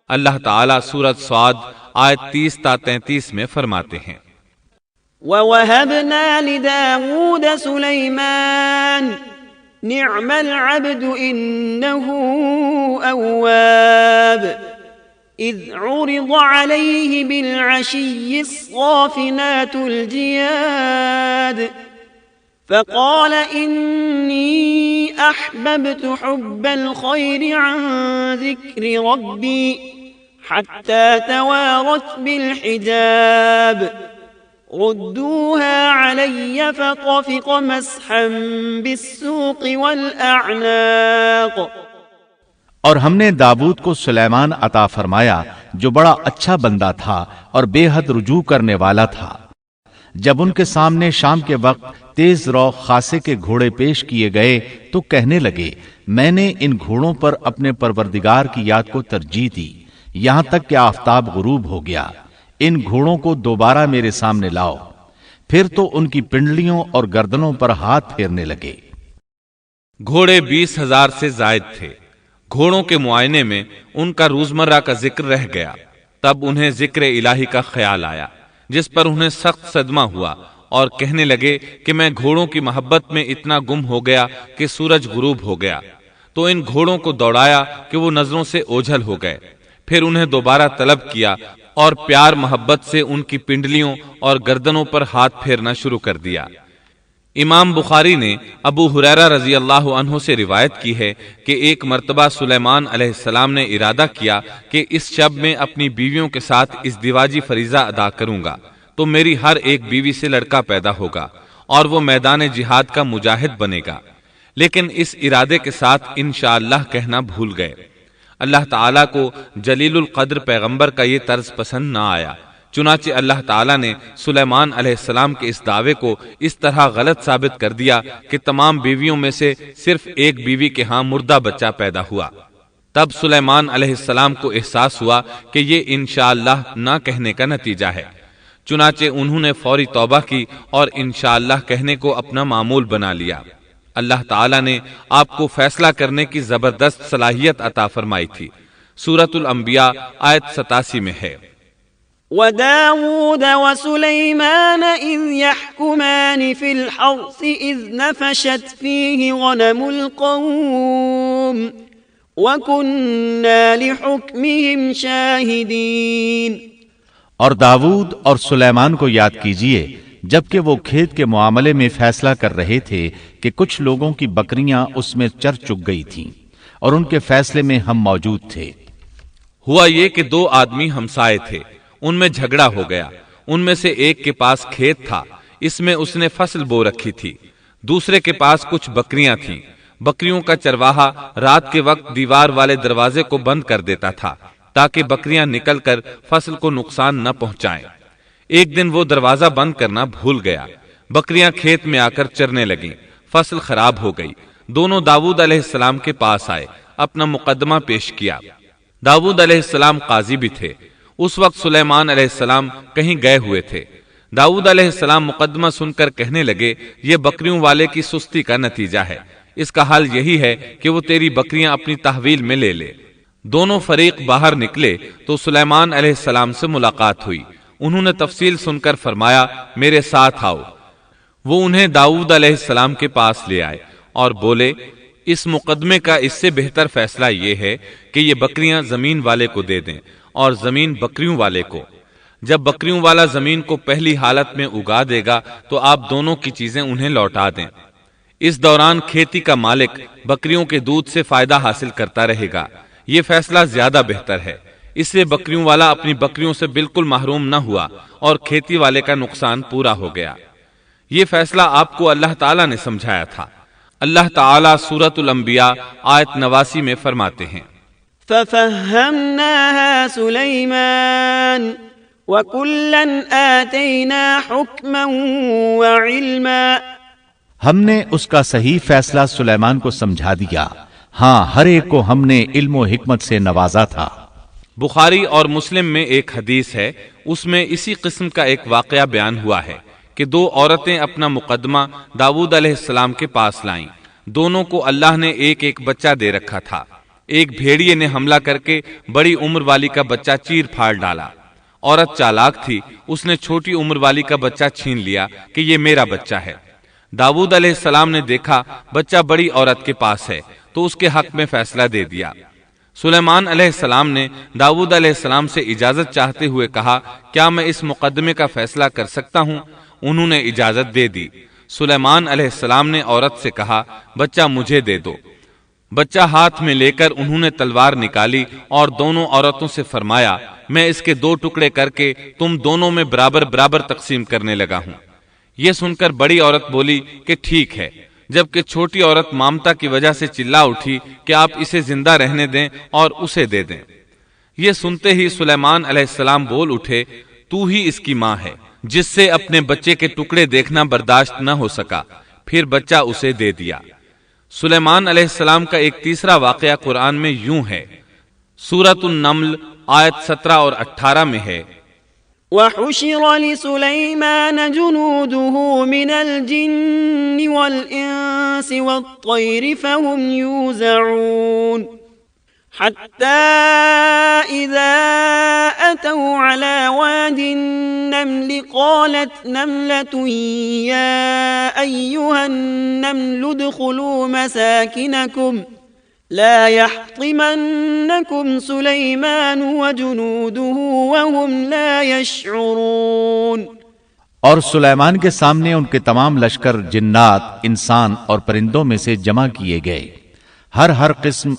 اللہ تعالیٰ سورۃ صاد آیت 30 تا 33 میں فرماتے ہیں، وَوَهَبْنَا لِدَاوُودَ سُلَيْمَانَ نِعْمَ الْعَبْدُ إِنَّهُ أَوَّابٌ إِذْ عُرِضَ عَلَيْهِ بِالْعَشِيِّ الصَّافِنَاتُ الْجِيَادُ فقال إني أحببت حب الخير عن ذكر ربي حتى توارت بالحجاب ردوها علي فطفق مسحا بالسوق والأعناق۔ اور ہم نے داؤد کو سلیمان عطا فرمایا جو بڑا اچھا بندہ تھا اور بے حد رجوع کرنے والا تھا۔ جب ان کے سامنے شام کے وقت تیز رو خاصے کے گھوڑے پیش کیے گئے تو کہنے لگے، میں نے ان گھوڑوں پر اپنے پروردگار کی یاد کو ترجیح دی یہاں تک کہ آفتاب غروب ہو گیا۔ ان گھوڑوں کو دوبارہ میرے سامنے لاؤ۔ پھر تو ان کی پنڈلیوں اور گردنوں پر ہاتھ پھیرنے لگے۔ گھوڑے 20,000 سے زائد تھے۔ گھوڑوں کے معائنے میں ان کا روزمرہ کا ذکر رہ گیا۔ تب انہیں ذکر الہی کا خیال آیا جس پر انہیں سخت صدمہ ہوا اور کہنے لگے کہ میں گھوڑوں کی محبت میں اتنا گم ہو گیا کہ سورج غروب ہو گیا۔ تو ان گھوڑوں کو دوڑایا کہ وہ نظروں سے اوجھل ہو گئے۔ پھر انہیں دوبارہ طلب کیا اور پیار محبت سے ان کی پنڈلیوں اور گردنوں پر ہاتھ پھیرنا شروع کر دیا۔ امام بخاری نے ابو ہریرہ رضی اللہ عنہ سے روایت کی ہے کہ ایک مرتبہ سلیمان علیہ السلام نے ارادہ کیا کہ اس شب میں اپنی بیویوں کے ساتھ ازدواجی فریضہ ادا کروں گا تو میری ہر ایک بیوی سے لڑکا پیدا ہوگا اور وہ میدان جہاد کا مجاہد بنے گا، لیکن اس ارادے کے ساتھ انشاءاللہ کہنا بھول گئے۔ اللہ تعالیٰ کو جلیل القدر پیغمبر کا یہ طرز پسند نہ آیا، چنانچہ اللہ تعالیٰ نے سلیمان علیہ السلام کے اس دعوے کو اس طرح غلط ثابت کر دیا کہ تمام بیویوں میں سے صرف ایک بیوی کے ہاں مردہ بچہ پیدا ہوا۔ تب سلیمان علیہ السلام کو احساس ہوا کہ یہ انشاءاللہ نہ کہنے کا نتیجہ ہے، چنانچہ انہوں نے فوری توبہ کی اور انشاءاللہ کہنے کو اپنا معمول بنا لیا۔ اللہ تعالیٰ نے آپ کو فیصلہ کرنے کی زبردست صلاحیت عطا فرمائی تھی۔ سورۃ الانبیاء آیت 87 میں ہے، وَدَاوُودَ وَسُلَيْمَانَ إِذْ يَحْكُمَانِ فِي الْحَرْثِ إِذْ نَفَشَتْ فِيهِ غَنَمُ الْقَوْمِ وَكُنَّا لِحُكْمِهِمْ شَاهِدِينَ۔ اور داؤد اور سلیمان کو یاد کیجئے جبکہ وہ کھیت کے معاملے میں فیصلہ کر رہے تھے کہ کچھ لوگوں کی بکریاں اس میں چر چگ گئی تھیں اور ان کے فیصلے میں ہم موجود تھے۔ ہوا یہ کہ دو آدمی ہمسائے تھے، ان میں جھگڑا ہو گیا۔ ان میں سے ایک کے پاس کھیت تھا، اس میں اس نے فصل بو رکھی تھی، دوسرے کے پاس کچھ بکریاں تھیں۔ بکریوں کا چرواہا رات کے وقت دیوار والے دروازے کو بند کر دیتا تھا تاکہ بکریاں نکل کر فصل کو نقصان نہ پہنچائیں۔ ایک دن وہ دروازہ بند کرنا بھول گیا، بکریاں کھیت میں آ کر چرنے لگیں، فصل خراب ہو گئی۔ دونوں داؤد علیہ السلام کے پاس آئے، اپنا مقدمہ پیش کیا۔ داؤد علیہ السلام قاضی بھی تھے۔ اس وقت سلیمان علیہ السلام کہیں گئے ہوئے تھے۔ داؤد علیہ السلام مقدمہ سن کر کہنے لگے، یہ بکریوں والے کی سستی کا نتیجہ ہے، اس کا حل یہی ہے کہ وہ تیری بکریاں اپنی تحویل میں لے لے۔ دونوں فریق باہر نکلے تو سلیمان علیہ السلام سے ملاقات ہوئی۔ انہوں نے تفصیل سن کر فرمایا، میرے ساتھ آؤ۔ وہ انہیں داؤد علیہ السلام کے پاس لے آئے اور بولے، اس مقدمے کا اس سے بہتر فیصلہ یہ ہے کہ یہ بکریاں زمین والے کو دے دیں اور زمین بکریوں والے کو۔ جب بکریوں والا زمین کو پہلی حالت میں اگا دے گا تو آپ دونوں کی چیزیں انہیں لوٹا دیں۔ اس دوران کھیتی کا مالک بکریوں کے دودھ سے فائدہ حاصل کرتا رہے گا۔ یہ فیصلہ زیادہ بہتر ہے۔ اس سے بکریوں والا اپنی بکریوں سے بالکل محروم نہ ہوا اور کھیتی والے کا نقصان پورا ہو گیا۔ یہ فیصلہ آپ کو اللہ تعالیٰ نے سمجھایا تھا۔ اللہ تعالیٰ سورۃ الانبیاء آیت 89 میں فرماتے ہیں، فَفَهَّمْنَاهَا سُلَيْمَانَ وَكُلًّا آتَيْنَا حُكْمًا وَعِلْمًا۔ ہم نے اس کا صحیح فیصلہ سلیمان کو سمجھا دیا، ہاں ہر ایک کو ہم نے علم و حکمت سے نوازا تھا۔ بخاری اور مسلم میں ایک حدیث ہے، اس میں اسی قسم کا ایک واقعہ بیان ہوا ہے کہ دو عورتیں اپنا مقدمہ داؤد علیہ السلام کے پاس لائیں۔ دونوں کو اللہ نے ایک ایک بچہ دے رکھا تھا۔ ایک بھیڑیے نے حملہ کر کے بڑی عمر والی کا بچہ چیر پھاڑ ڈالا۔ عورت چالاک تھی، اس نے چھوٹی عمر والی کا بچہ چھین لیا کہ یہ میرا بچہ ہے۔ داؤد علیہ السلام نے دیکھا بچہ بڑی عورت کے پاس ہے تو اس کے حق میں فیصلہ دے دیا۔ سلیمان علیہ السلام نے داؤد علیہ السلام سے اجازت چاہتے ہوئے کہا، کیا میں اس مقدمے کا فیصلہ کر سکتا ہوں؟ انہوں نے اجازت دے دی۔ سلیمان علیہ السلام نے عورت سے کہا، بچہ مجھے دے دو۔ بچہ ہاتھ میں لے کر انہوں نے تلوار نکالی اور دونوں عورتوں سے فرمایا، میں اس کے 2 ٹکڑے کر کے تم دونوں میں برابر برابر تقسیم کرنے لگا ہوں۔ یہ سن کر بڑی عورت بولی کہ ٹھیک ہے، جبکہ چھوٹی عورت مامتا کی وجہ سے چلا اٹھی کہ آپ اسے زندہ رہنے دیں اور اسے دے دیں۔ یہ سنتے ہی سلیمان علیہ السلام بول اٹھے، تو ہی اس کی ماں ہے، جس سے اپنے بچے کے ٹکڑے دیکھنا برداشت نہ ہو سکا، پھر بچہ اسے دے دیا۔ سلیمان علیہ السلام کا ایک تیسرا واقعہ قرآن میں یوں ہے، سورۃ النمل آیت 17 اور 18 میں ہے، وحشر لسليمان جنوده من الجن والإنس والطير فهم يوزعون حتى إذا أتوا على واد النمل قالت نملة يا أيها النمل ادخلوا مساكنكم لا يحطمنكم سليمان وجنوده وهم لا يشعرون۔ اور سلیمان کے سامنے ان کے تمام لشکر جنات، انسان اور پرندوں میں سے جمع کیے گئے، ہر قسم